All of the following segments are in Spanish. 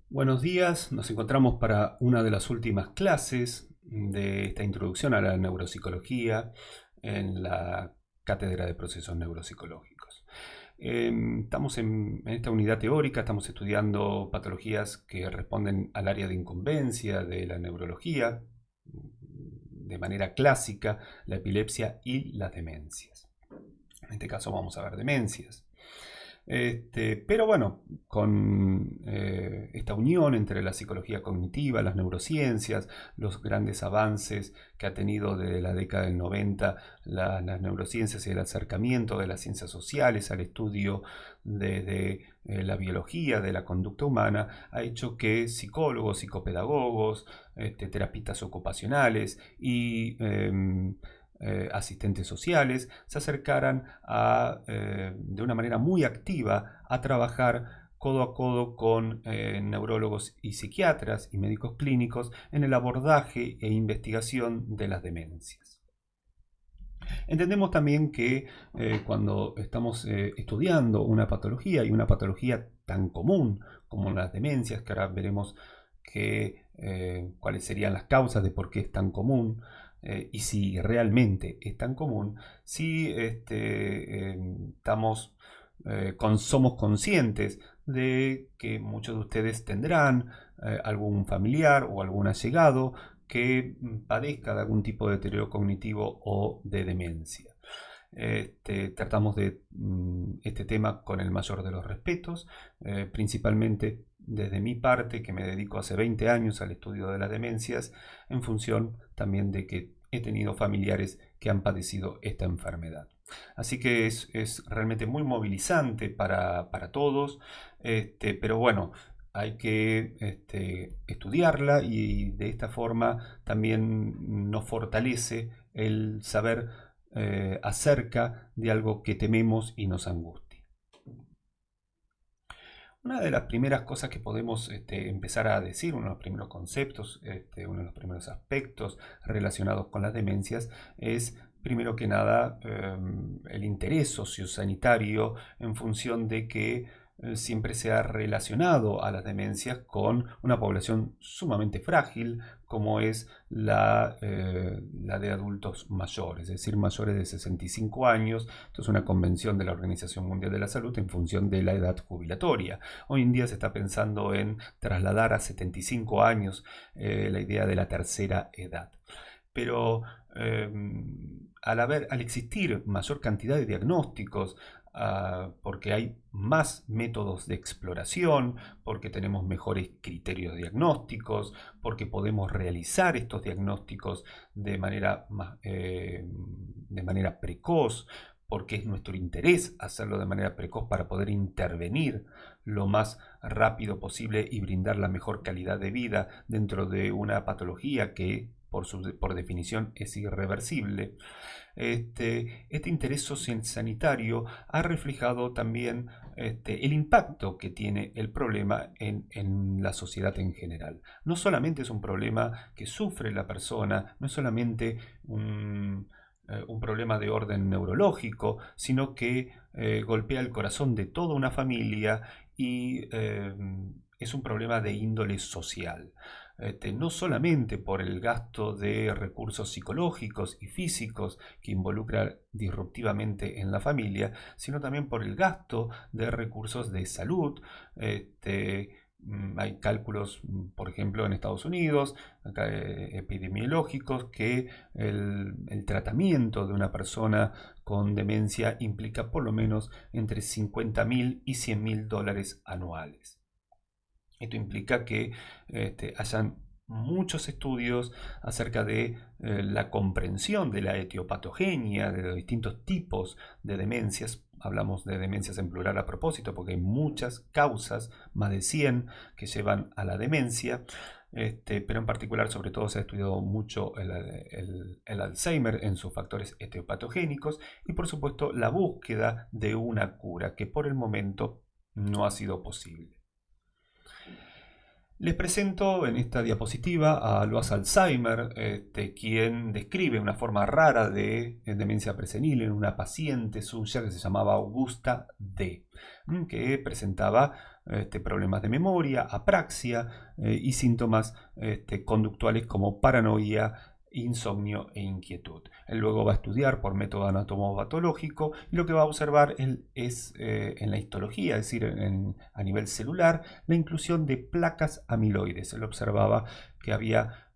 Buenos días, nos encontramos para una de las últimas clases de esta introducción a la neuropsicología en la Cátedra de Procesos Neuropsicológicos. Estamos en esta unidad teórica, estamos estudiando patologías que responden al área de incumbencia de la neurología, de manera clásica, la epilepsia y las demencias. En este caso vamos a ver demencias. Pero bueno, con esta unión entre la psicología cognitiva, las neurociencias, los grandes avances que ha tenido desde la década del 90 las neurociencias y el acercamiento de las ciencias sociales al estudio de la biología, de la conducta humana, ha hecho que psicólogos, psicopedagogos, terapistas ocupacionales y asistentes sociales se acercaran de una manera muy activa a trabajar codo a codo con neurólogos y psiquiatras y médicos clínicos en el abordaje e investigación de las demencias. Entendemos también que cuando estamos estudiando una patología y una patología tan común como las demencias, que ahora veremos cuáles serían las causas de por qué es tan común, y si realmente es tan común, si somos conscientes de que muchos de ustedes tendrán algún familiar o algún allegado que padezca de algún tipo de deterioro cognitivo o de demencia. Tratamos de este tema con el mayor de los respetos, principalmente desde mi parte, que me dedico hace 20 años al estudio de las demencias, en función también de que he tenido familiares que han padecido esta enfermedad. Así que es realmente muy movilizante para todos, pero bueno, hay que estudiarla y de esta forma también nos fortalece el saber acerca de algo que tememos y nos angustia. Una de las primeras cosas que podemos empezar a decir, uno de los primeros conceptos, uno de los primeros aspectos relacionados con las demencias es, primero que nada, el interés sociosanitario en función de que siempre se ha relacionado a las demencias con una población sumamente frágil, como es la de adultos mayores, es decir, mayores de 65 años. Esto es una convención de la Organización Mundial de la Salud en función de la edad jubilatoria. Hoy en día se está pensando en trasladar a 75 años la idea de la tercera edad. Pero al existir mayor cantidad de diagnósticos, porque hay más métodos de exploración, porque tenemos mejores criterios diagnósticos, porque podemos realizar estos diagnósticos de manera precoz, porque es nuestro interés hacerlo de manera precoz para poder intervenir lo más rápido posible y brindar la mejor calidad de vida dentro de una patología que por definición es irreversible. Este interés sociosanitario ha reflejado también el impacto que tiene el problema en la sociedad en general. No solamente es un problema que sufre la persona, no es solamente un problema de orden neurológico, sino que golpea el corazón de toda una familia y es un problema de índole social. No solamente por el gasto de recursos psicológicos y físicos que involucra disruptivamente en la familia, sino también por el gasto de recursos de salud. Hay cálculos, por ejemplo, en Estados Unidos, epidemiológicos, que el tratamiento de una persona con demencia implica por lo menos entre 50.000 y 100.000 dólares anuales. Esto implica que hayan muchos estudios acerca de la comprensión de la etiopatogenia, de los distintos tipos de demencias. Hablamos de demencias en plural a propósito, porque hay muchas causas, más de 100, que llevan a la demencia. Pero en particular, sobre todo, se ha estudiado mucho el Alzheimer en sus factores etiopatogénicos y, por supuesto, la búsqueda de una cura, que por el momento no ha sido posible. Les presento en esta diapositiva a Loas Alzheimer, quien describe una forma rara de demencia presenil en una paciente suya que se llamaba Augusta D., que presentaba problemas de memoria, apraxia y síntomas conductuales como paranoia, insomnio e inquietud. Él luego va a estudiar por método anatomopatológico y lo que va a observar es en la histología, es decir, a nivel celular, la inclusión de placas amiloides. Él observaba que había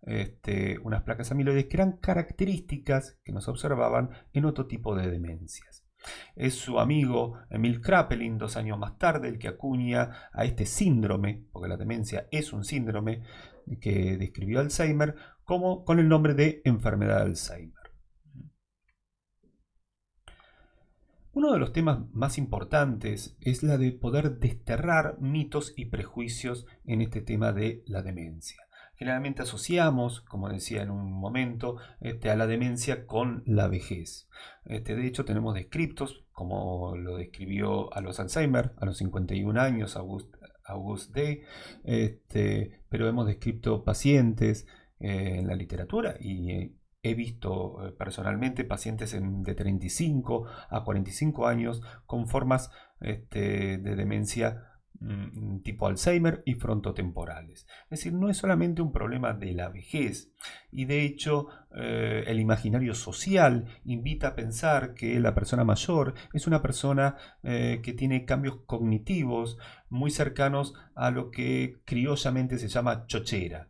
unas placas amiloides que eran características que nos observaban en otro tipo de demencias. Es su amigo Emil Kraepelin, 2 años más tarde, el que acuña a este síndrome, porque la demencia es un síndrome que describió Alzheimer, como con el nombre de enfermedad de Alzheimer. Uno de los temas más importantes es la de poder desterrar mitos y prejuicios en este tema de la demencia. Generalmente asociamos, como decía en un momento, a la demencia con la vejez. De hecho, tenemos descriptos, como lo describió a los Alzheimer, a los 51 años, Auguste Day, pero hemos descrito pacientes en la literatura y he visto personalmente pacientes de 35 a 45 años con formas de demencia tipo Alzheimer y frontotemporales. Es decir, no es solamente un problema de la vejez y de hecho el imaginario social invita a pensar que la persona mayor es una persona que tiene cambios cognitivos muy cercanos a lo que criollamente se llama chochera.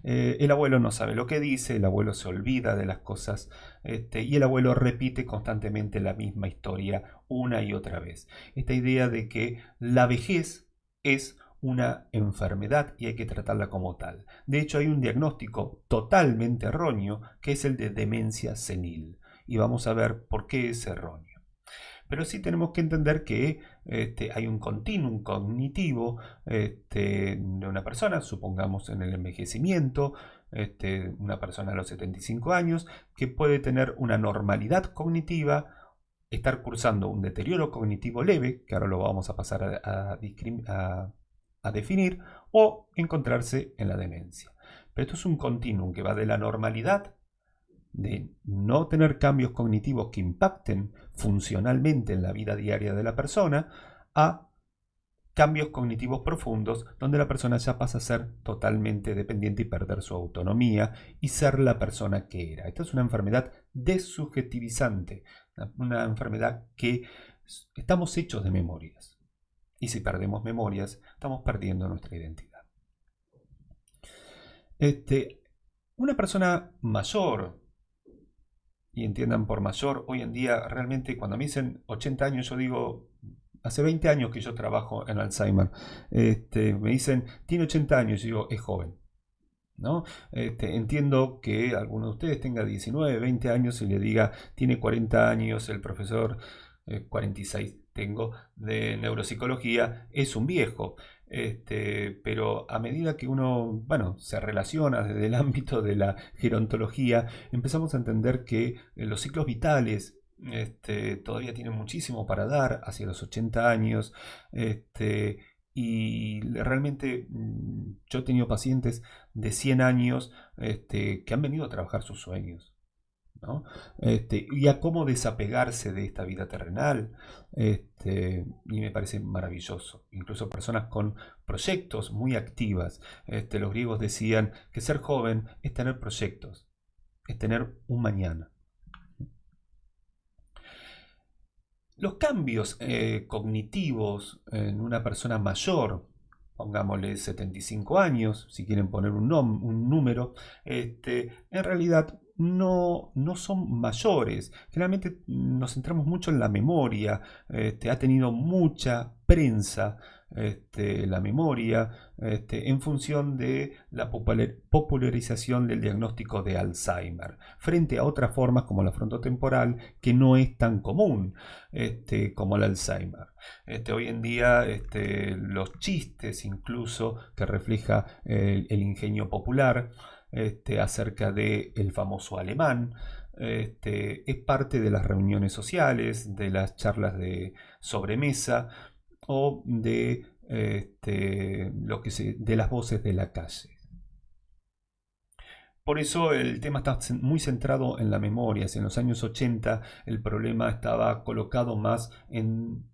El abuelo no sabe lo que dice, el abuelo se olvida de las cosas y el abuelo repite constantemente la misma historia una y otra vez. Esta idea de que la vejez es una enfermedad y hay que tratarla como tal. De hecho, hay un diagnóstico totalmente erróneo que es el de demencia senil y vamos a ver por qué es erróneo. Pero sí tenemos que entender que hay un continuum cognitivo de una persona, supongamos en el envejecimiento, una persona a los 75 años, que puede tener una normalidad cognitiva, estar cursando un deterioro cognitivo leve, que ahora lo vamos a pasar a definir, o encontrarse en la demencia. Pero esto es un continuum que va de la normalidad de no tener cambios cognitivos que impacten funcionalmente en la vida diaria de la persona a cambios cognitivos profundos donde la persona ya pasa a ser totalmente dependiente y perder su autonomía y ser la persona que era. Esta es una enfermedad desubjetivizante, una enfermedad que estamos hechos de memorias y si perdemos memorias estamos perdiendo nuestra identidad. Una persona mayor, y entiendan por mayor, hoy en día realmente cuando me dicen 80 años yo digo, hace 20 años que yo trabajo en Alzheimer, me dicen, tiene 80 años, y digo, es joven. ¿No? Entiendo que alguno de ustedes tenga 19, 20 años y le diga, tiene 40 años, el profesor 46 tengo de neuropsicología, es un viejo. Pero a medida que uno, se relaciona desde el ámbito de la gerontología, empezamos a entender que los ciclos vitales todavía tienen muchísimo para dar hacia los 80 años. Y realmente yo he tenido pacientes de 100 años que han venido a trabajar sus sueños, ¿no? Y a cómo desapegarse de esta vida terrenal, y me parece maravilloso. Incluso personas con proyectos muy activas. Los griegos decían que ser joven es tener proyectos, es tener un mañana. Los cambios cognitivos en una persona mayor, pongámosle 75 años, si quieren poner un número, en realidad no son mayores. Generalmente nos centramos mucho en la memoria, ha tenido mucha prensa la memoria en función de la popularización del diagnóstico de Alzheimer, frente a otras formas como la frontotemporal, que no es tan común como el Alzheimer. Hoy en día los chistes incluso que refleja el ingenio popular acerca del famoso alemán, es parte de las reuniones sociales, de las charlas de sobremesa o de de las voces de la calle. Por eso el tema está muy centrado en la memoria. En los años 80 el problema estaba colocado más en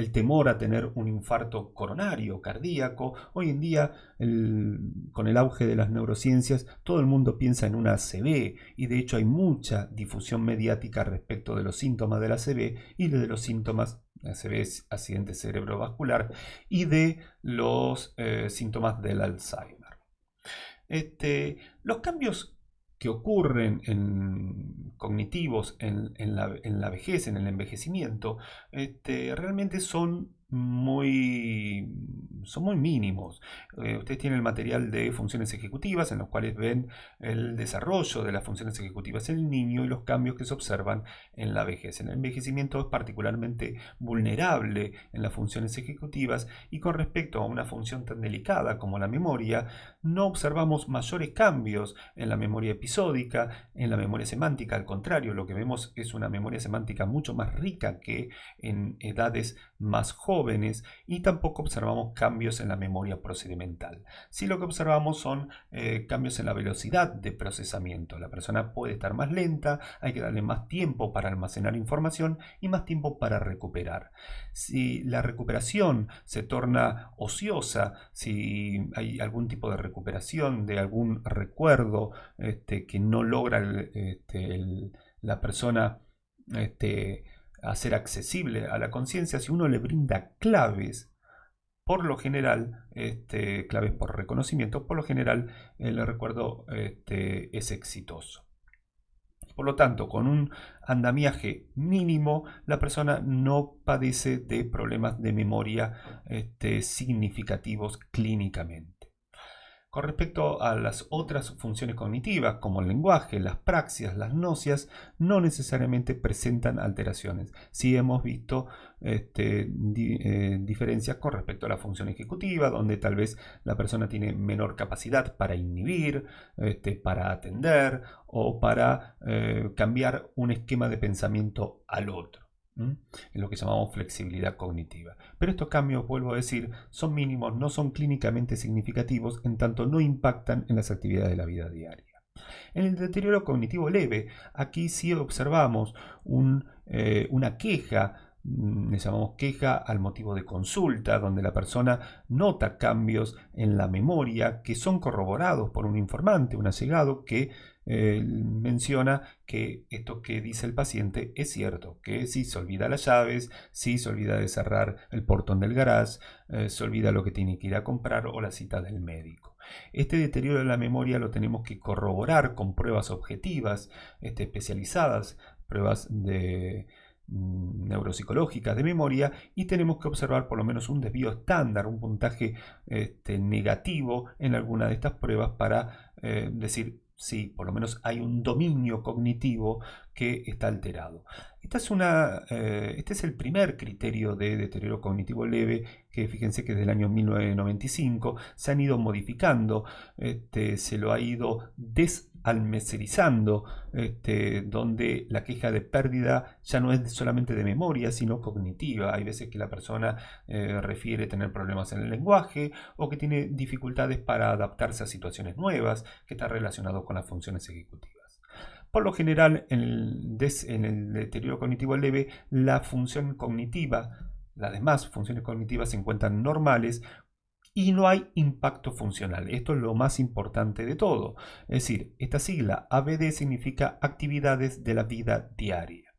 el temor a tener un infarto coronario, cardíaco. Hoy en día, con el auge de las neurociencias, todo el mundo piensa en una ACV y de hecho hay mucha difusión mediática respecto de los síntomas de la ACV y de los síntomas, ACV es accidente cerebrovascular, y de los síntomas del Alzheimer. Los cambios que ocurren cognitivos en la vejez, en el envejecimiento, realmente son muy mínimos. Ustedes tienen el material de funciones ejecutivas en los cuales ven el desarrollo de las funciones ejecutivas en el niño y los cambios que se observan en la vejez. El envejecimiento es particularmente vulnerable en las funciones ejecutivas y con respecto a una función tan delicada como la memoria, no observamos mayores cambios en la memoria episódica, en la memoria semántica. Al contrario, lo que vemos es una memoria semántica mucho más rica que en edades más jóvenes y tampoco observamos cambios en la memoria procedimental. Sí, lo que observamos son cambios en la velocidad de procesamiento. La persona puede estar más lenta, hay que darle más tiempo para almacenar información y más tiempo para recuperar. Si la recuperación se torna ociosa, si hay algún tipo de recuperación de algún recuerdo que no logra la persona hacer accesible a la conciencia, si uno le brinda claves, por lo general, claves por reconocimiento, por lo general el recuerdo es exitoso. Por lo tanto, con un andamiaje mínimo, la persona no padece de problemas de memoria significativos clínicamente. Con respecto a las otras funciones cognitivas, como el lenguaje, las praxias, las nocias, no necesariamente presentan alteraciones. Sí hemos visto diferencias con respecto a la función ejecutiva, donde tal vez la persona tiene menor capacidad para inhibir, para atender o para cambiar un esquema de pensamiento al otro. En lo que llamamos flexibilidad cognitiva. Pero estos cambios, vuelvo a decir, son mínimos, no son clínicamente significativos, en tanto no impactan en las actividades de la vida diaria. En el deterioro cognitivo leve, aquí sí observamos una queja, le llamamos queja al motivo de consulta, donde la persona nota cambios en la memoria que son corroborados por un informante, un allegado que menciona que esto que dice el paciente es cierto, que si se olvida las llaves, si se olvida de cerrar el portón del garage, se olvida lo que tiene que ir a comprar o la cita del médico. Este deterioro de la memoria lo tenemos que corroborar con pruebas objetivas, especializadas, pruebas de neuropsicológicas de memoria, y tenemos que observar por lo menos un desvío estándar, un puntaje negativo en alguna de estas pruebas para decir sí, por lo menos hay un dominio cognitivo que está alterado. Este es el primer criterio de deterioro cognitivo leve, que fíjense que desde el año 1995 se han ido modificando, se lo ha ido desalmecerizando, donde la queja de pérdida ya no es solamente de memoria, sino cognitiva. Hay veces que la persona refiere tener problemas en el lenguaje o que tiene dificultades para adaptarse a situaciones nuevas, que está relacionado con las funciones ejecutivas. Por lo general, en el deterioro cognitivo leve, la función cognitiva, las demás funciones cognitivas se encuentran normales y no hay impacto funcional. Esto es lo más importante de todo. Es decir, esta sigla ABD significa actividades de la vida diaria.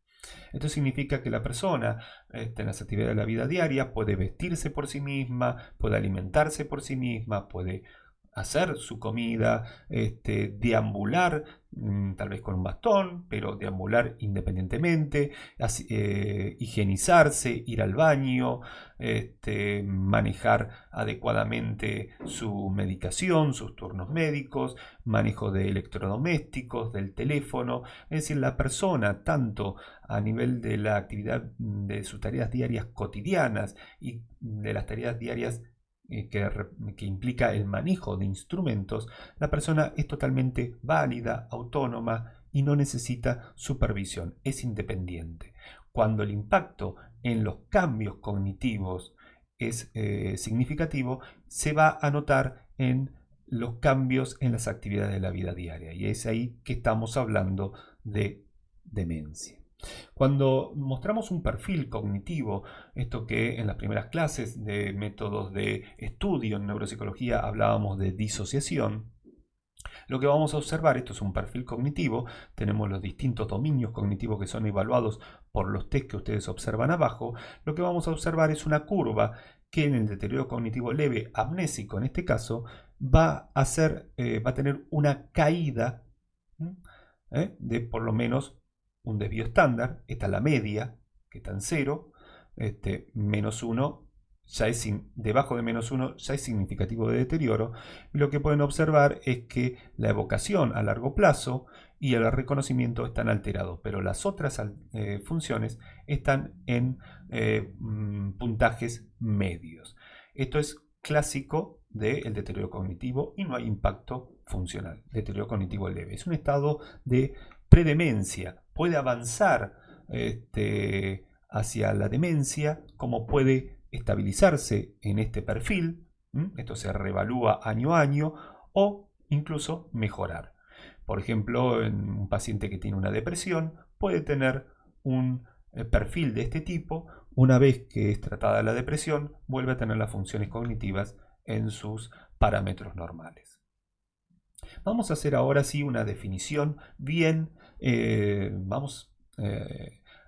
Esto significa que la persona en las actividades de la vida diaria puede vestirse por sí misma, puede alimentarse por sí misma, puede hacer su comida, deambular, tal vez con un bastón, pero deambular independientemente, higienizarse, ir al baño, manejar adecuadamente su medicación, sus turnos médicos, manejo de electrodomésticos, del teléfono. Es decir, la persona, tanto a nivel de la actividad de sus tareas diarias cotidianas y de las tareas diarias que implica el manejo de instrumentos, la persona es totalmente válida, autónoma y no necesita supervisión, es independiente. Cuando el impacto en los cambios cognitivos es significativo, se va a notar en los cambios en las actividades de la vida diaria, y es ahí que estamos hablando de demencia. Cuando mostramos un perfil cognitivo, esto que en las primeras clases de métodos de estudio en neuropsicología hablábamos de disociación, lo que vamos a observar, esto es un perfil cognitivo, tenemos los distintos dominios cognitivos que son evaluados por los test que ustedes observan abajo, lo que vamos a observar es una curva que en el deterioro cognitivo leve, amnésico en este caso, va a tener una caída de por lo menos un desvío estándar. Esta es la media, que está en 0, menos 1, ya es debajo de menos 1 ya es significativo de deterioro. Y lo que pueden observar es que la evocación a largo plazo y el reconocimiento están alterados, pero las otras funciones están en puntajes medios. Esto es clásico del deterioro cognitivo y no hay impacto funcional. Deterioro cognitivo leve. Es un estado de predemencia. Puede avanzar hacia la demencia, como puede estabilizarse en este perfil. Esto se reevalúa año a año, o incluso mejorar. Por ejemplo, en un paciente que tiene una depresión puede tener un perfil de este tipo. Una vez que es tratada la depresión, vuelve a tener las funciones cognitivas en sus parámetros normales. Vamos a hacer ahora sí una definición bien,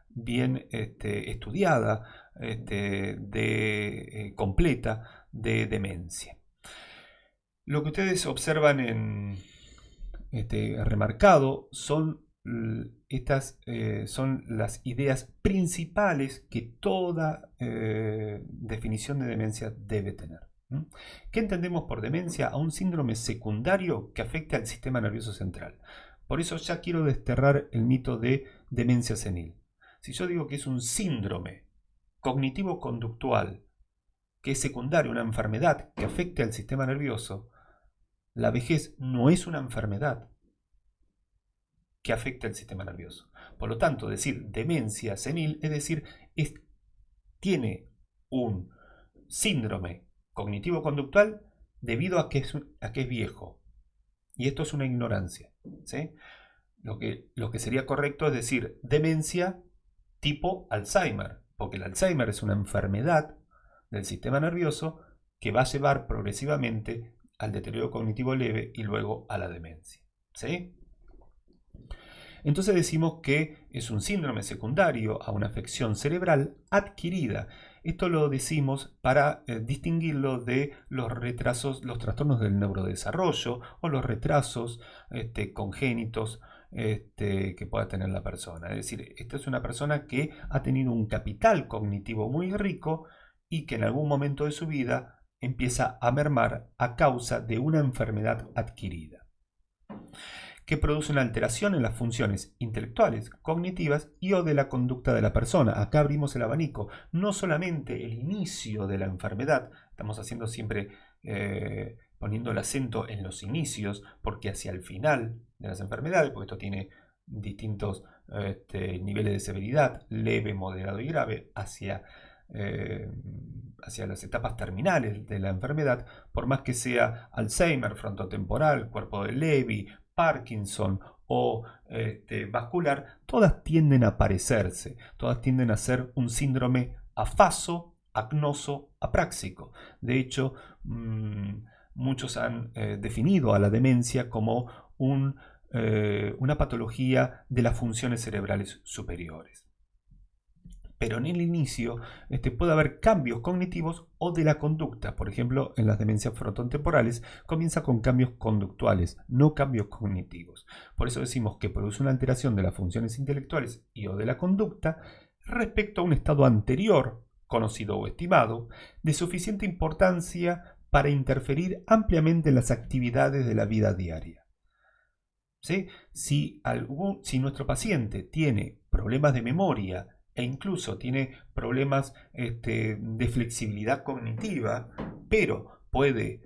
bien estudiada, completa de demencia. Lo que ustedes observan en remarcado son son las ideas principales que toda definición de demencia debe tener. ¿Qué entendemos por demencia? A un síndrome secundario que afecte al sistema nervioso central. Por eso ya quiero desterrar el mito de demencia senil. Si yo digo que es un síndrome cognitivo-conductual que es secundario, una enfermedad que afecte al sistema nervioso, la vejez no es una enfermedad que afecte al sistema nervioso. Por lo tanto, decir demencia senil es decir, tiene un síndrome cognitivo-conductual debido a que es viejo. Y esto es una ignorancia, ¿sí? Lo que sería correcto es decir demencia tipo Alzheimer, porque el Alzheimer es una enfermedad del sistema nervioso que va a llevar progresivamente al deterioro cognitivo leve y luego a la demencia, ¿sí? Entonces decimos que es un síndrome secundario a una afección cerebral adquirida. Esto lo decimos para distinguirlo de los retrasos, los trastornos del neurodesarrollo o los retrasos congénitos que pueda tener la persona. Es decir, esta es una persona que ha tenido un capital cognitivo muy rico y que en algún momento de su vida empieza a mermar a causa de una enfermedad adquirida, que produce una alteración en las funciones intelectuales, cognitivas y o de la conducta de la persona. Acá abrimos el abanico, no solamente el inicio de la enfermedad, estamos haciendo siempre poniendo el acento en los inicios, porque hacia el final de las enfermedades, porque esto tiene distintos niveles de severidad, leve, moderado y grave, hacia las etapas terminales de la enfermedad, por más que sea Alzheimer, frontotemporal, cuerpo de Levy, Parkinson o vascular, todas tienden a parecerse, todas tienden a ser un síndrome afaso, acnoso, apráxico. De hecho, muchos han definido a la demencia como una patología de las funciones cerebrales superiores. Pero en el inicio puede haber cambios cognitivos o de la conducta. Por ejemplo, en las demencias frontotemporales comienza con cambios conductuales, no cambios cognitivos. Por eso decimos que produce una alteración de las funciones intelectuales y o de la conducta respecto a un estado anterior, conocido o estimado, de suficiente importancia para interferir ampliamente en las actividades de la vida diaria. ¿Sí? Si nuestro paciente tiene problemas de memoria e incluso tiene problemas de flexibilidad cognitiva, pero puede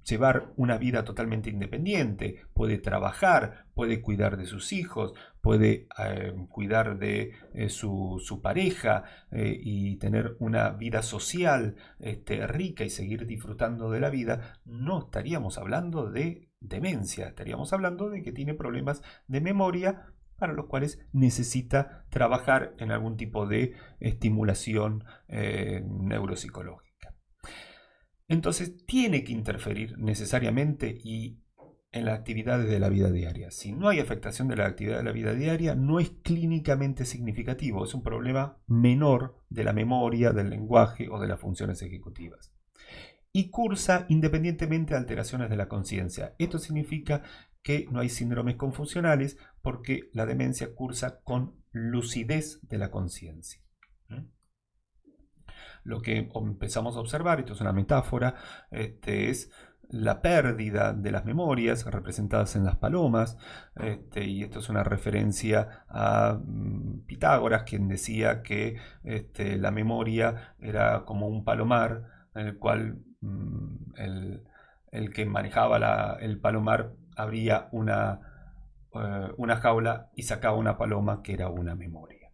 llevar una vida totalmente independiente, puede trabajar, puede cuidar de sus hijos, puede cuidar de su pareja y tener una vida social rica y seguir disfrutando de la vida, no estaríamos hablando de demencia, estaríamos hablando de que tiene problemas de memoria para los cuales necesita trabajar en algún tipo de estimulación neuropsicológica. Entonces tiene que interferir necesariamente y en las actividades de la vida diaria. Si no hay afectación de la actividad de la vida diaria, no es clínicamente significativo, es un problema menor de la memoria, del lenguaje o de las funciones ejecutivas. Y cursa independientemente de alteraciones de la conciencia. Esto significa que no hay síndromes confusionales porque la demencia cursa con lucidez de la conciencia. Lo que empezamos a observar, esto es una metáfora, es la pérdida de las memorias representadas en las palomas, y esto es una referencia a Pitágoras, quien decía que la memoria era como un palomar en el cual el que manejaba el palomar abría una jaula y sacaba una paloma que era una memoria.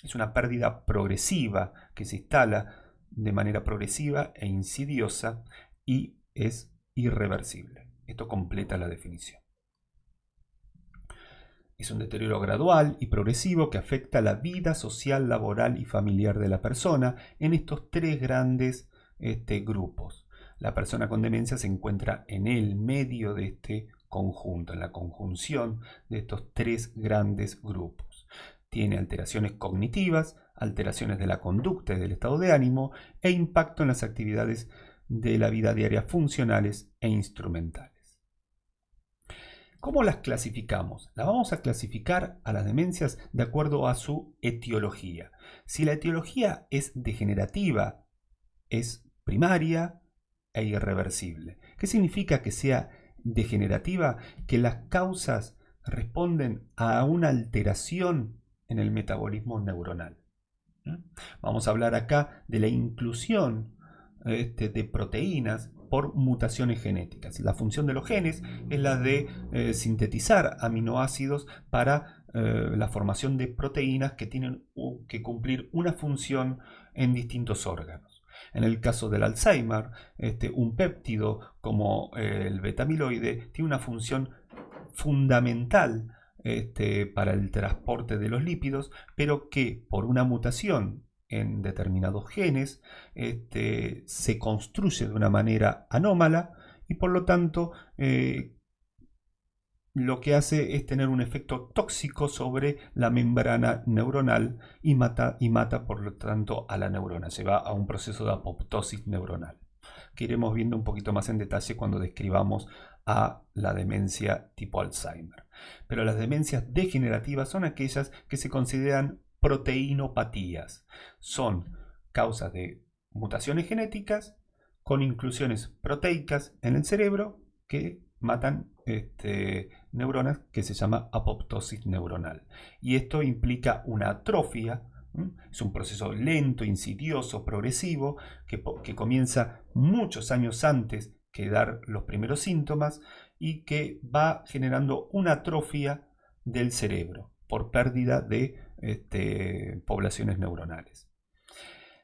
Es una pérdida progresiva que se instala de manera progresiva e insidiosa y es irreversible. Esto completa la definición. Es un deterioro gradual y progresivo que afecta la vida social, laboral y familiar de la persona en estos tres grandes grupos. La persona con demencia se encuentra en el medio de este conjunto, en la conjunción de estos tres grandes grupos. Tiene alteraciones cognitivas, alteraciones de la conducta y del estado de ánimo e impacto en las actividades de la vida diaria funcionales e instrumentales. ¿Cómo las clasificamos? Las vamos a clasificar a las demencias de acuerdo a su etiología. Si la etiología es degenerativa, es primaria e irreversible. ¿Qué significa que sea degenerativa? Que las causas responden a una alteración en el metabolismo neuronal. Vamos a hablar acá de la inclusión de proteínas por mutaciones genéticas. La función de los genes es la de sintetizar aminoácidos para la formación de proteínas que tienen que cumplir una función en distintos órganos. En el caso del Alzheimer, un péptido como el beta-amiloide tiene una función fundamental para el transporte de los lípidos, pero que por una mutación en determinados genes se construye de una manera anómala y por lo tanto lo que hace es tener un efecto tóxico sobre la membrana neuronal y mata por lo tanto a la neurona, lleva a un proceso de apoptosis neuronal que iremos viendo un poquito más en detalle cuando describamos a la demencia tipo Alzheimer. Pero las demencias degenerativas son aquellas que se consideran proteinopatías. Son causas de mutaciones genéticas con inclusiones proteicas en el cerebro que matan neuronas, que se llama apoptosis neuronal. Y esto implica una atrofia. Es un proceso lento, insidioso, progresivo, que comienza muchos años antes que dar los primeros síntomas y que va generando una atrofia del cerebro por pérdida de poblaciones neuronales.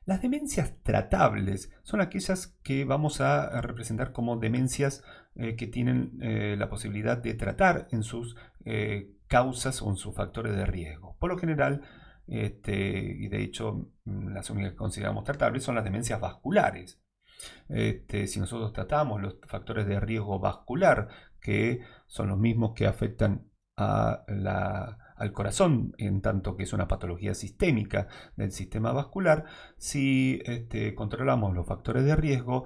Las demencias tratables son aquellas que vamos a representar como demencias que tienen la posibilidad de tratar en sus causas o en sus factores de riesgo. Por lo general, y de hecho las únicas que consideramos tratables son las demencias vasculares. Si nosotros tratamos los factores de riesgo vascular, que son los mismos que afectan al corazón, en tanto que es una patología sistémica del sistema vascular, si controlamos los factores de riesgo,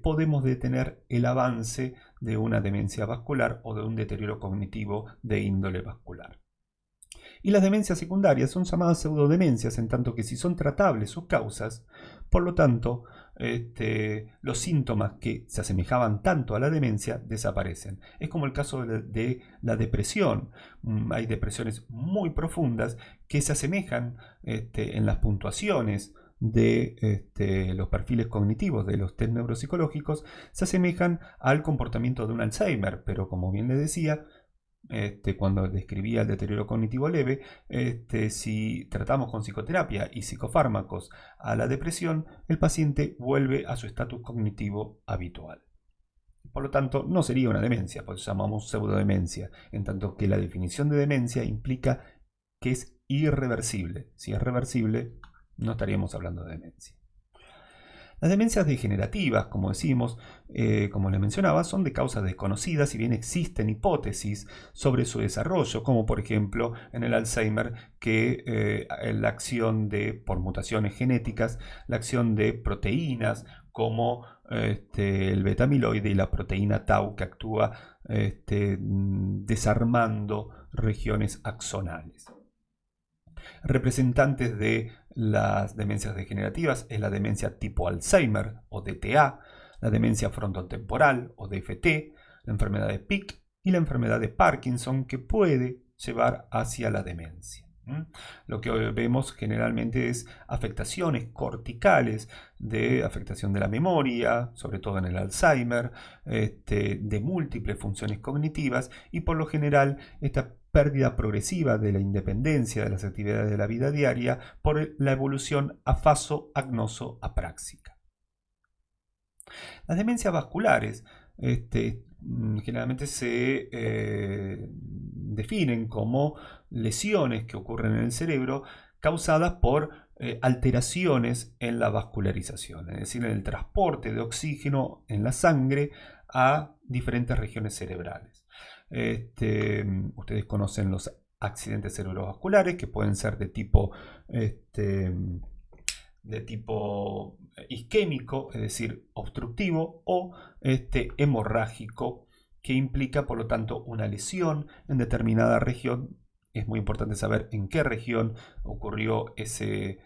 podemos detener el avance de una demencia vascular o de un deterioro cognitivo de índole vascular. Y las demencias secundarias son llamadas pseudodemencias, en tanto que si son tratables sus causas, por lo tanto, los síntomas que se asemejaban tanto a la demencia desaparecen. Es como el caso de la depresión. Hay depresiones muy profundas que se asemejan en las puntuaciones de los perfiles cognitivos de los test neuropsicológicos, se asemejan al comportamiento de un Alzheimer, pero como bien les decía, cuando describía el deterioro cognitivo leve, si tratamos con psicoterapia y psicofármacos a la depresión, el paciente vuelve a su estatus cognitivo habitual. Por lo tanto, no sería una demencia, por eso llamamos pseudodemencia, en tanto que la definición de demencia implica que es irreversible. Si es reversible, no estaríamos hablando de demencia. Las demencias degenerativas, como decimos, como les mencionaba, son de causas desconocidas, si bien existen hipótesis sobre su desarrollo, como por ejemplo en el Alzheimer, que la acción por mutaciones genéticas, la acción de proteínas como el beta-amiloide y la proteína tau que actúa desarmando regiones axonales. Representantes de las demencias degenerativas es la demencia tipo Alzheimer o DTA, la demencia frontotemporal o DFT, la enfermedad de Pick y la enfermedad de Parkinson, que puede llevar hacia la demencia. Lo que hoy vemos generalmente es afectaciones corticales, de afectación de la memoria, sobre todo en el Alzheimer, de múltiples funciones cognitivas, y por lo general esta pérdida progresiva de la independencia de las actividades de la vida diaria por la evolución afaso-agnoso-apráxica. Las demencias vasculares generalmente se definen como lesiones que ocurren en el cerebro causadas por alteraciones en la vascularización, es decir, en el transporte de oxígeno en la sangre a diferentes regiones cerebrales. Ustedes conocen los accidentes cerebrovasculares, que pueden ser de tipo isquémico, es decir, obstructivo, o hemorrágico, que implica por lo tanto una lesión en determinada región. Es muy importante saber en qué región ocurrió ese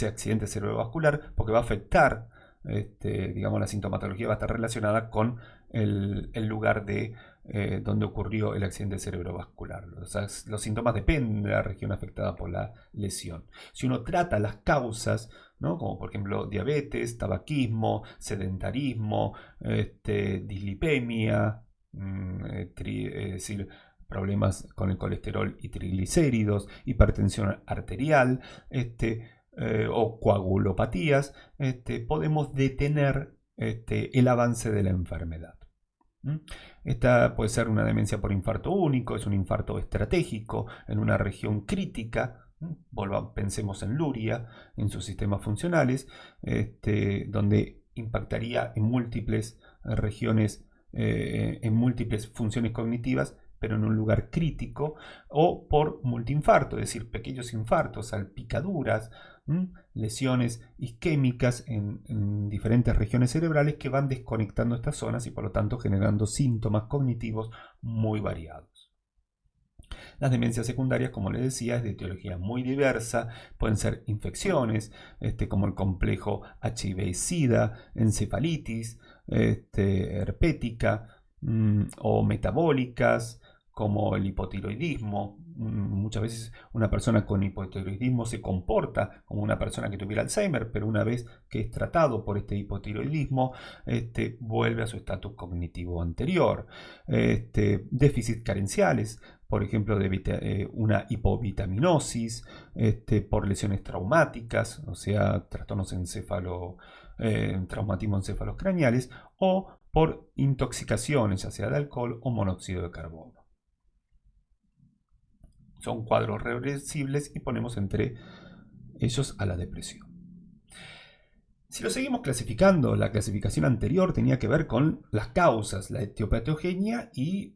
accidente cerebrovascular, porque va a afectar, digamos, la sintomatología va a estar relacionada con el lugar de donde ocurrió el accidente cerebrovascular. Los síntomas dependen de la región afectada por la lesión. Si uno trata las causas, ¿no? Como por ejemplo diabetes, tabaquismo, sedentarismo, dislipemia, es decir, problemas con el colesterol y triglicéridos, hipertensión arterial, o coagulopatías, podemos detener el avance de la enfermedad. Esta puede ser una demencia por infarto único, es un infarto estratégico en una región crítica. Pensemos en Luria, en sus sistemas funcionales, donde impactaría en múltiples regiones, en múltiples funciones cognitivas, pero en un lugar crítico, o por multiinfarto, es decir, pequeños infartos, salpicaduras, lesiones isquémicas en diferentes regiones cerebrales que van desconectando estas zonas y por lo tanto generando síntomas cognitivos muy variados. Las demencias secundarias, como les decía, es de etiología muy diversa. Pueden ser infecciones, como el complejo HIV-Sida, encefalitis, herpética, o metabólicas, como el hipotiroidismo. Muchas veces una persona con hipotiroidismo se comporta como una persona que tuviera Alzheimer, pero una vez que es tratado por este hipotiroidismo, vuelve a su estatus cognitivo anterior. Déficits carenciales, por ejemplo, de una hipovitaminosis, por lesiones traumáticas, o sea, trastornos traumatismo encefalocraneales, o por intoxicaciones, ya sea de alcohol o monóxido de carbono. Son cuadros reversibles y ponemos entre ellos a la depresión. Si lo seguimos clasificando, la clasificación anterior tenía que ver con las causas, la etiopatogenia y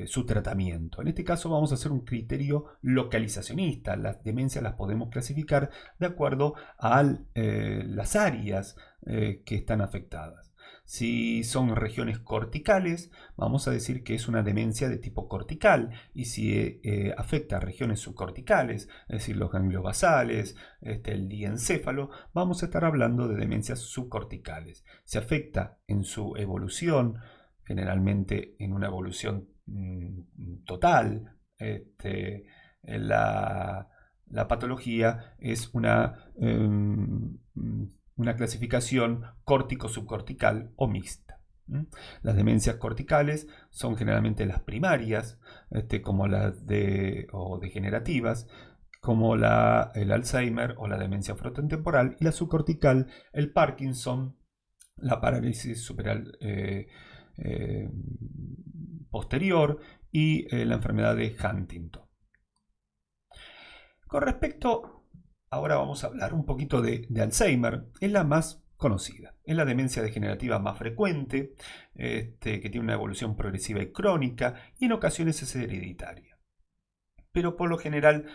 su tratamiento. En este caso vamos a hacer un criterio localizacionista. Las demencias las podemos clasificar de acuerdo a las áreas que están afectadas. Si son regiones corticales, vamos a decir que es una demencia de tipo cortical, y si afecta a regiones subcorticales, es decir, los ganglios basales, el diencéfalo, vamos a estar hablando de demencias subcorticales. Si afecta en su evolución, generalmente en una evolución total, la patología es una clasificación córtico-subcortical o mixta. Las demencias corticales son generalmente las primarias, como las degenerativas, como el Alzheimer o la demencia frontotemporal, y la subcortical, el Parkinson la parálisis superal posterior y la enfermedad de Huntington. Con respecto, ahora vamos a hablar un poquito de Alzheimer, es la más conocida, es la demencia degenerativa más frecuente, que tiene una evolución progresiva y crónica y en ocasiones es hereditaria. Pero por lo general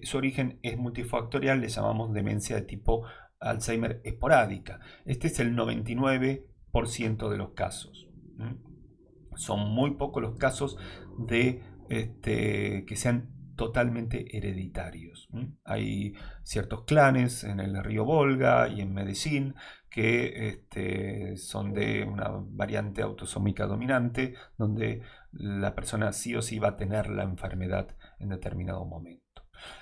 su origen es multifactorial, le llamamos demencia de tipo Alzheimer esporádica. Este es el 99% de los casos. Son muy pocos los casos de que sean totalmente hereditarios. Hay ciertos clanes en el río Volga y en Medellín que son de una variante autosómica dominante, donde la persona sí o sí va a tener la enfermedad en determinado momento.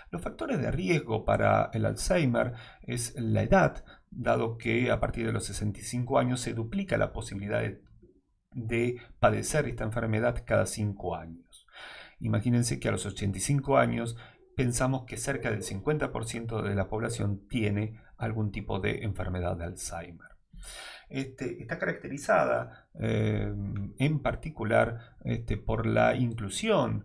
Los factores de riesgo para el Alzheimer es la edad, dado que a partir de los 65 años se duplica la posibilidad de padecer esta enfermedad cada 5 años. Imagínense que a los 85 años pensamos que cerca del 50% de la población tiene algún tipo de enfermedad de Alzheimer. Está caracterizada en particular por la inclusión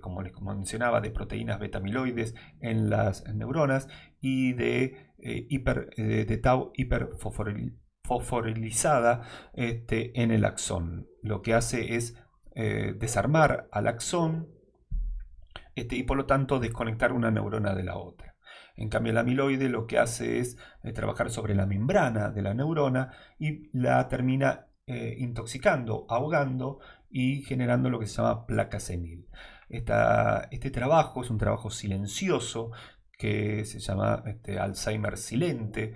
como les mencionaba, de proteínas beta-amiloides en las neuronas y de tau hiperfosforilizada en el axón. Lo que hace es desarmar al axón y por lo tanto desconectar una neurona de la otra. En cambio, el amiloide lo que hace es trabajar sobre la membrana de la neurona y la termina intoxicando, ahogando y generando lo que se llama placa senil. Este trabajo es un trabajo silencioso que se llama Alzheimer silente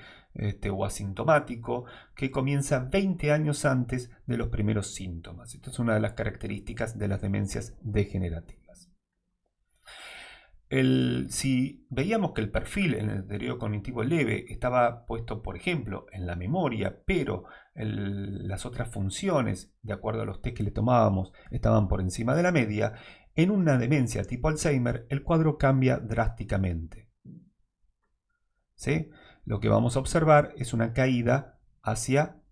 o asintomático, que comienza 20 años antes de los primeros síntomas. Esto es una de las características de las demencias degenerativas. Si veíamos que el perfil en el deterioro cognitivo leve estaba puesto, por ejemplo, en la memoria, pero las otras funciones, de acuerdo a los test que le tomábamos, estaban por encima de la media, en una demencia tipo Alzheimer el cuadro cambia drásticamente. ¿Sí? Lo que vamos a observar es una caída hacia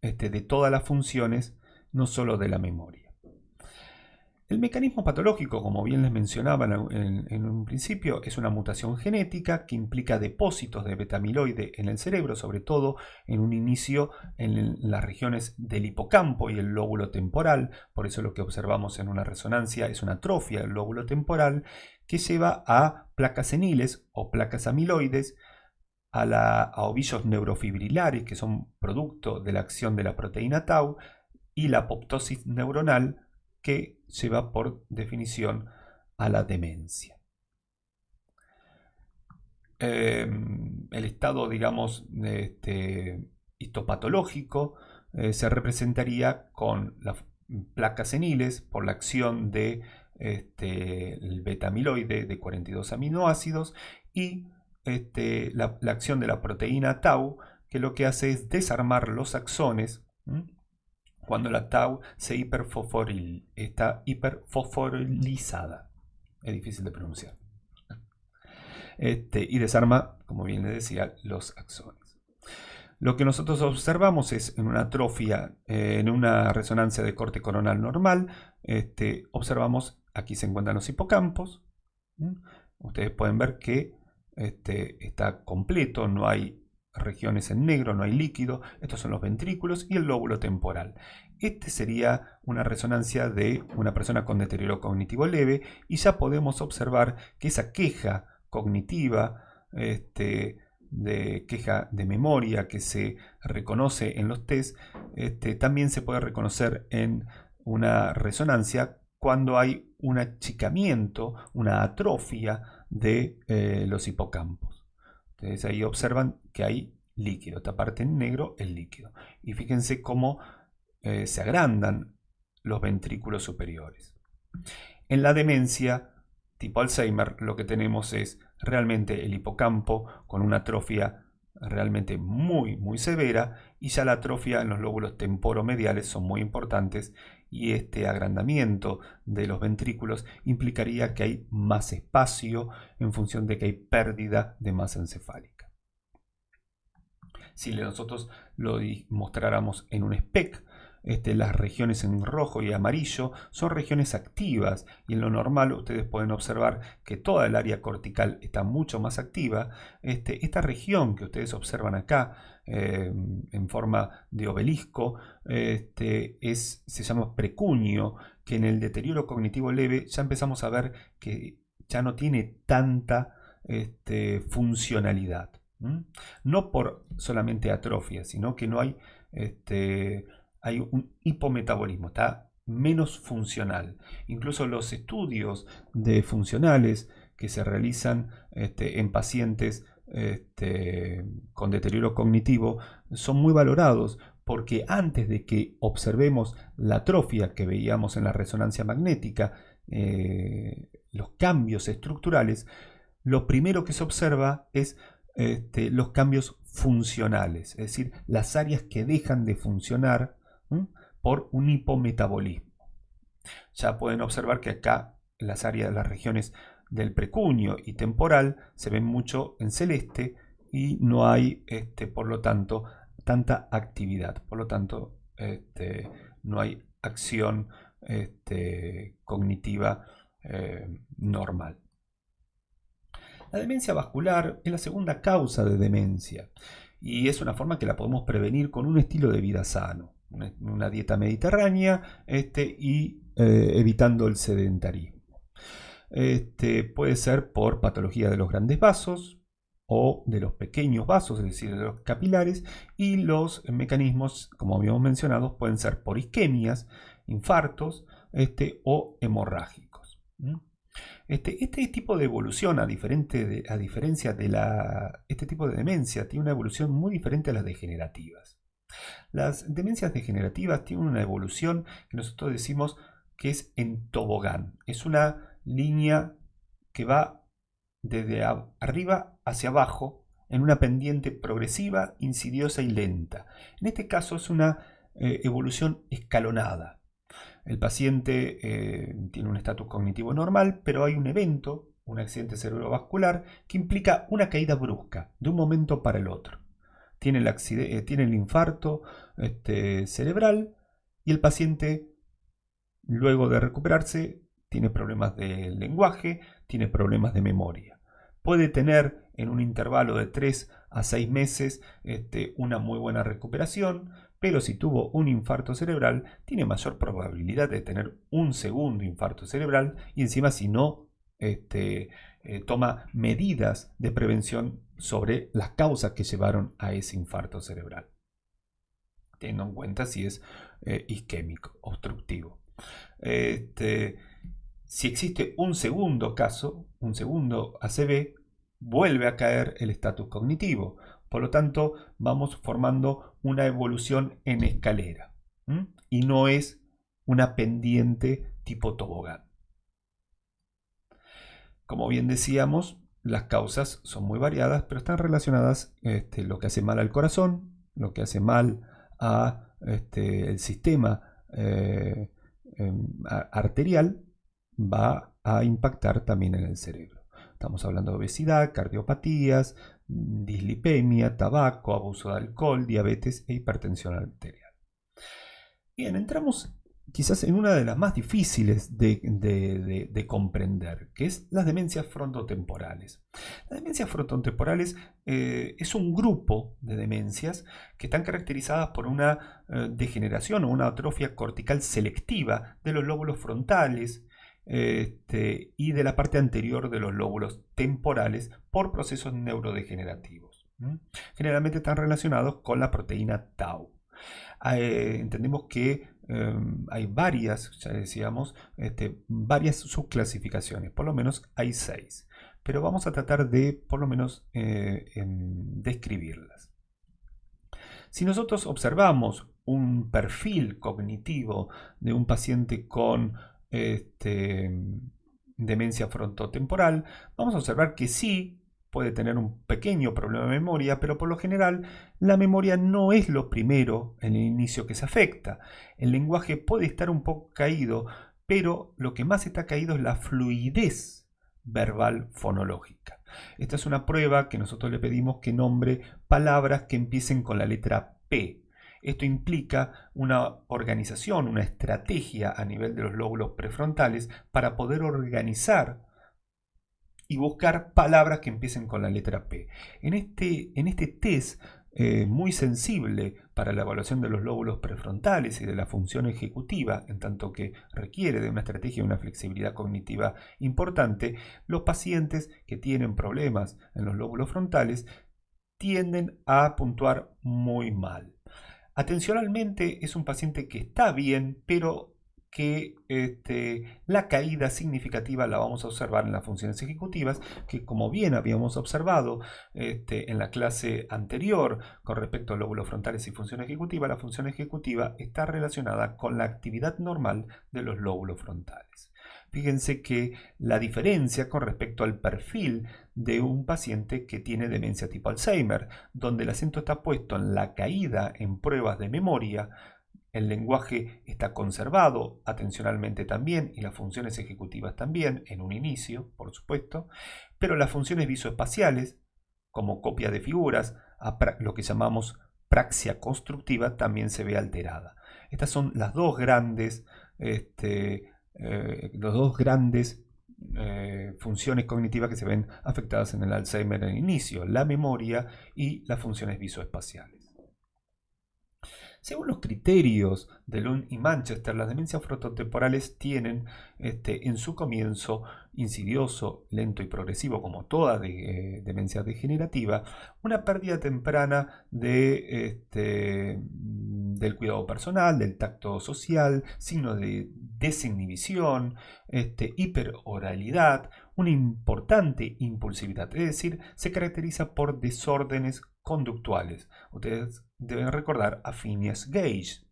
de todas las funciones, no solo de la memoria. El mecanismo patológico, como bien les mencionaba en un principio, es una mutación genética que implica depósitos de beta-amiloide en el cerebro, sobre todo en un inicio en las regiones del hipocampo y el lóbulo temporal. Por eso lo que observamos en una resonancia es una atrofia del lóbulo temporal que lleva a placas seniles o placas amiloides, a ovillos neurofibrilares, que son producto de la acción de la proteína tau, y la apoptosis neuronal, que lleva por definición a la demencia. El estado, digamos, histopatológico se representaría con las placas seniles por la acción de el beta-amiloide de 42 aminoácidos y la acción de la proteína tau, que lo que hace es desarmar los axones cuando la tau está hiperfosforilizada. Es difícil de pronunciar. Y desarma, como bien les decía, los axones. Lo que nosotros observamos es en una atrofia, en una resonancia de corte coronal normal, observamos, aquí se encuentran los hipocampos. Ustedes pueden ver que está completo, no hay regiones en negro, no hay líquido. Estos son los ventrículos y el lóbulo temporal. Sería una resonancia de una persona con deterioro cognitivo leve y ya podemos observar que esa queja cognitiva, de queja de memoria que se reconoce en los test, también se puede reconocer en una resonancia cuando hay un achicamiento, una atrofia de los hipocampos. Entonces ahí observan que hay líquido, esta parte en negro es líquido. Y fíjense cómo se agrandan los ventrículos superiores. En la demencia tipo Alzheimer lo que tenemos es realmente el hipocampo con una atrofia realmente muy severa, y ya la atrofia en los lóbulos temporomediales son muy importantes, y este agrandamiento de los ventrículos implicaría que hay más espacio en función de que hay pérdida de masa encefálica. Si nosotros lo mostráramos en un SPEC, las regiones en rojo y amarillo son regiones activas, y en lo normal ustedes pueden observar que toda el área cortical está mucho más activa. Esta región que ustedes observan acá en forma de obelisco se llama precuño, que en el deterioro cognitivo leve ya empezamos a ver que ya no tiene tanta funcionalidad. No por solamente atrofia, sino que no hay hay un hipometabolismo, está menos funcional. Incluso los estudios de funcionales que se realizan en pacientes con deterioro cognitivo son muy valorados, porque antes de que observemos la atrofia que veíamos en la resonancia magnética, los cambios estructurales, lo primero que se observa es los cambios funcionales, es decir, las áreas que dejan de funcionar por un hipometabolismo. Ya pueden observar que acá las regiones del precuño y temporal se ven mucho en celeste y no hay, por lo tanto, tanta actividad. Por lo tanto, no hay acción cognitiva normal. La demencia vascular es la segunda causa de demencia y es una forma que la podemos prevenir con un estilo de vida sano, una dieta mediterránea y evitando el sedentarismo. Puede ser por patología de los grandes vasos o de los pequeños vasos, es decir, de los capilares, y los mecanismos, como habíamos mencionado, pueden ser por isquemias, infartos o hemorrágicos. Este tipo de evolución, a diferencia de este tipo de demencia, tiene una evolución muy diferente a las degenerativas. Las demencias degenerativas tienen una evolución que nosotros decimos que es en tobogán. Es una línea que va desde arriba hacia abajo en una pendiente progresiva, insidiosa y lenta. En este caso es una evolución escalonada. El paciente tiene un estatus cognitivo normal, pero hay un evento, un accidente cerebrovascular, que implica una caída brusca de un momento para el otro. Tiene el infarto cerebral y el paciente, luego de recuperarse, tiene problemas de lenguaje, tiene problemas de memoria. Puede tener en un intervalo de 3 a 6 meses una muy buena recuperación, pero si tuvo un infarto cerebral, tiene mayor probabilidad de tener un segundo infarto cerebral, y encima si no toma medidas de prevención sobre las causas que llevaron a ese infarto cerebral, teniendo en cuenta si es isquémico, obstructivo. Si existe un segundo caso, un segundo ACV, vuelve a caer el estatus cognitivo. Por lo tanto, vamos formando una evolución en escalera, y no es una pendiente tipo tobogán. Como bien decíamos, las causas son muy variadas, pero están relacionadas lo que hace mal al corazón, lo que hace mal a el sistema arterial, va a impactar también en el cerebro. Estamos hablando de obesidad, cardiopatías, dislipemia, tabaco, abuso de alcohol, diabetes e hipertensión arterial. Bien, entramos quizás en una de las más difíciles de comprender, que es las demencias frontotemporales. Las demencias frontotemporales es un grupo de demencias que están caracterizadas por una degeneración o una atrofia cortical selectiva de los lóbulos frontales y de la parte anterior de los lóbulos temporales por procesos neurodegenerativos. Generalmente están relacionados con la proteína tau. Entendemos que hay varias, ya decíamos, varias subclasificaciones, por lo menos hay 6, pero vamos a tratar de, por lo menos, describirlas. Si nosotros observamos un perfil cognitivo de un paciente con demencia frontotemporal, vamos a observar que sí puede tener un pequeño problema de memoria, pero por lo general la memoria no es lo primero en el inicio que se afecta. El lenguaje puede estar un poco caído, pero lo que más está caído es la fluidez verbal fonológica. Esta es una prueba que nosotros le pedimos que nombre palabras que empiecen con la letra P. Esto implica una organización, una estrategia a nivel de los lóbulos prefrontales para poder organizar y buscar palabras que empiecen con la letra P. En este test muy sensible para la evaluación de los lóbulos prefrontales y de la función ejecutiva, en tanto que requiere de una estrategia y una flexibilidad cognitiva importante, los pacientes que tienen problemas en los lóbulos frontales tienden a puntuar muy mal. Atencionalmente es un paciente que está bien, pero que la caída significativa la vamos a observar en las funciones ejecutivas, que como bien habíamos observado en la clase anterior con respecto a lóbulos frontales y función ejecutiva, la función ejecutiva está relacionada con la actividad normal de los lóbulos frontales. Fíjense que la diferencia con respecto al perfil de un paciente que tiene demencia tipo Alzheimer, donde el acento está puesto en la caída en pruebas de memoria, el lenguaje está conservado atencionalmente también y las funciones ejecutivas también, en un inicio, por supuesto, pero las funciones visoespaciales, como copia de figuras, lo que llamamos praxia constructiva, también se ve alterada. Estas son las dos grandes funciones cognitivas que se ven afectadas en el Alzheimer en inicio, la memoria y las funciones visoespaciales. Según los criterios de Lund y Manchester, las demencias frontotemporales tienen en su comienzo insidioso, lento y progresivo, como toda demencia degenerativa, una pérdida temprana del cuidado personal, del tacto social, signos de desinhibición, hiperoralidad, una importante impulsividad, es decir, se caracteriza por desórdenes conductuales. Ustedes deben recordar a Phineas Gage.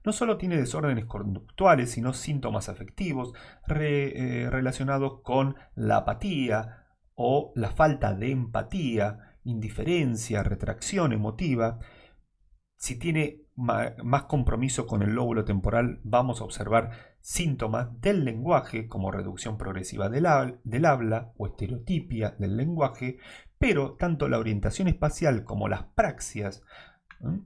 No solo tiene desórdenes conductuales, sino síntomas afectivos relacionados con la apatía o la falta de empatía, indiferencia, retracción emotiva. Si tiene más compromiso con el lóbulo temporal, vamos a observar síntomas del lenguaje como reducción progresiva del habla o estereotipia del lenguaje, pero tanto la orientación espacial como las praxias,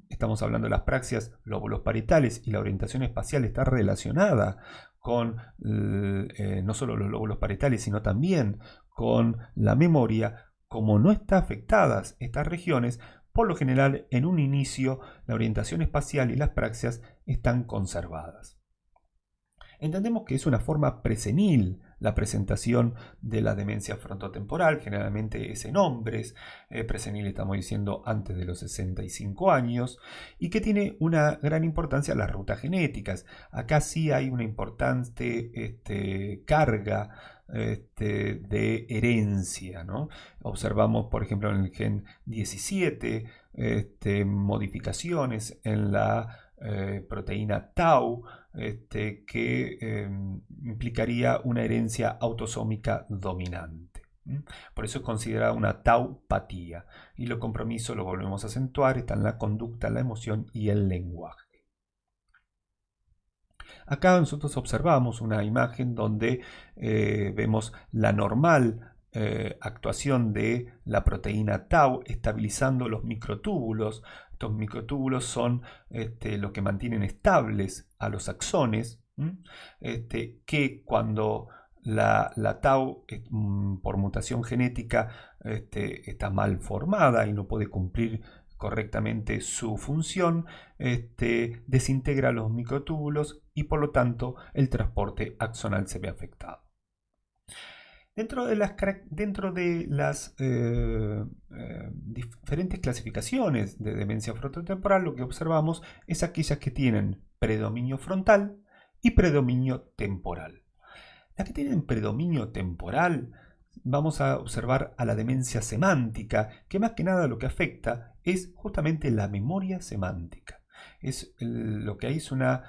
estamos hablando de las praxias, lóbulos parietales, y la orientación espacial está relacionada con no solo los lóbulos parietales, sino también con la memoria. Como no están afectadas estas regiones, por lo general en un inicio la orientación espacial y las praxias están conservadas. Entendemos que es una forma presenil la presentación de la demencia frontotemporal, generalmente es en hombres, presenil estamos diciendo antes de los 65 años, y que tiene una gran importancia las rutas genéticas. Acá sí hay una importante carga de herencia, ¿no? Observamos, por ejemplo, en el gen 17 modificaciones en la proteína tau que implicaría una herencia autosómica dominante. Por eso es considerada una taupatía. Y lo compromiso, lo volvemos a acentuar, está en la conducta, la emoción y el lenguaje. Acá nosotros observamos una imagen donde vemos la normal actuación de la proteína tau estabilizando los microtúbulos. Estos microtúbulos son los que mantienen estables a los axones, que cuando la tau por mutación genética está mal formada y no puede cumplir correctamente su función, desintegra los microtúbulos y por lo tanto el transporte axonal se ve afectado. Dentro de las diferentes clasificaciones de demencia frontotemporal, lo que observamos es aquellas que tienen predominio frontal y predominio temporal. Las que tienen predominio temporal, vamos a observar a la demencia semántica, que más que nada lo que afecta es justamente la memoria semántica. Lo que hay es una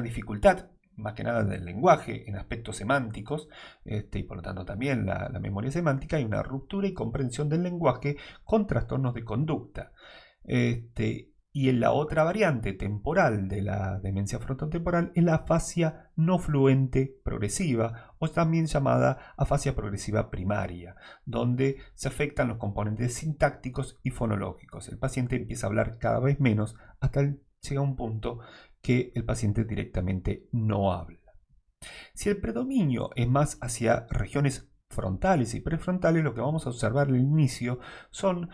dificultad más que nada del lenguaje en aspectos semánticos, y por lo tanto también la memoria semántica, y una ruptura y comprensión del lenguaje con trastornos de conducta. Y en la otra variante temporal de la demencia frontotemporal es la afasia no fluente progresiva, o también llamada afasia progresiva primaria, donde se afectan los componentes sintácticos y fonológicos. El paciente empieza a hablar cada vez menos hasta llega a un punto que el paciente directamente no habla. Si el predominio es más hacia regiones frontales y prefrontales, lo que vamos a observar al inicio son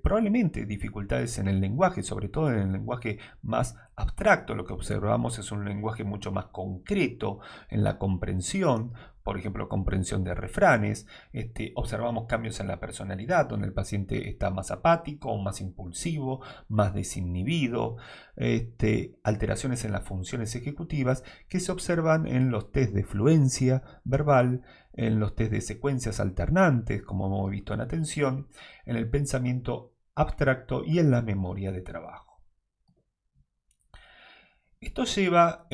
probablemente dificultades en el lenguaje, sobre todo en el lenguaje más abstracto. Lo que observamos es un lenguaje mucho más concreto en la comprensión, por ejemplo, comprensión de refranes. Observamos cambios en la personalidad, donde el paciente está más apático, más impulsivo, más desinhibido. Alteraciones en las funciones ejecutivas que se observan en los test de fluencia verbal, en los test de secuencias alternantes, como hemos visto en atención, en el pensamiento abstracto y en la memoria de trabajo. Esto lleva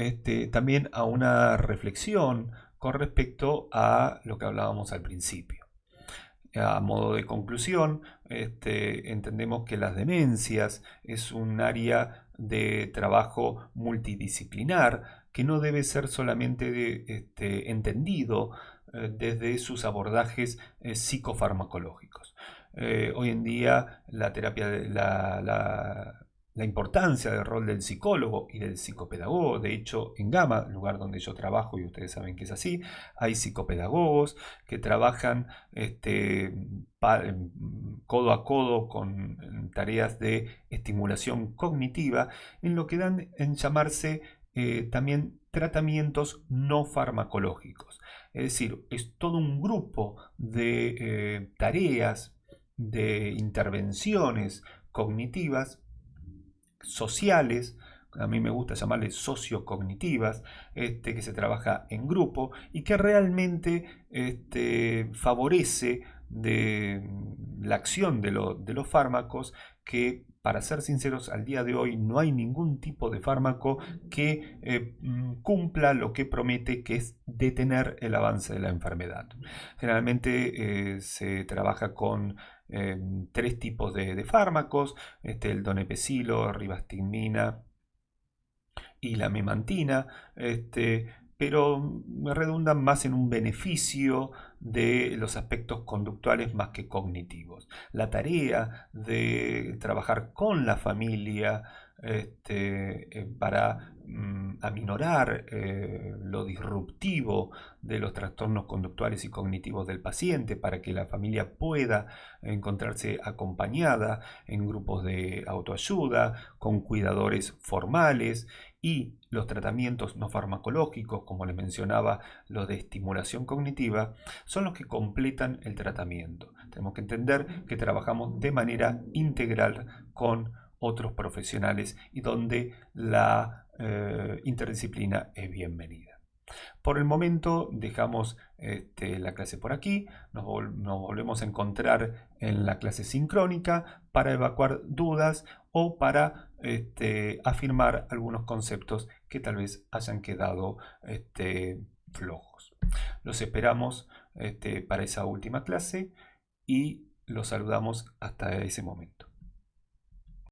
también a una reflexión con respecto a lo que hablábamos al principio. A modo de conclusión, entendemos que las demencias es un área de trabajo multidisciplinar que no debe ser solamente entendido desde sus abordajes psicofarmacológicos. Hoy en día la terapia, la importancia del rol del psicólogo y del psicopedagogo. De hecho, en Gama, lugar donde yo trabajo, y ustedes saben que es así, hay psicopedagogos que trabajan codo a codo con tareas de estimulación cognitiva, en lo que dan en llamarse también tratamientos no farmacológicos. Es decir, es todo un grupo de tareas, de intervenciones cognitivas, sociales, a mí me gusta llamarles sociocognitivas, que se trabaja en grupo y que realmente favorece de la acción de los fármacos, que para ser sinceros al día de hoy no hay ningún tipo de fármaco que cumpla lo que promete, que es detener el avance de la enfermedad. Generalmente se trabaja con tres tipos de fármacos, el donepezilo, rivastigmina y la memantina, pero redundan más en un beneficio de los aspectos conductuales más que cognitivos. La tarea de trabajar con la familia para aminorar lo disruptivo de los trastornos conductuales y cognitivos del paciente, para que la familia pueda encontrarse acompañada en grupos de autoayuda, con cuidadores formales, y los tratamientos no farmacológicos, como les mencionaba, los de estimulación cognitiva, son los que completan el tratamiento. Tenemos que entender que trabajamos de manera integral con otros profesionales y donde la interdisciplina es bienvenida. Por el momento dejamos la clase por aquí, nos volvemos a encontrar en la clase sincrónica para evacuar dudas o para afirmar algunos conceptos que tal vez hayan quedado flojos. Los esperamos para esa última clase y los saludamos hasta ese momento.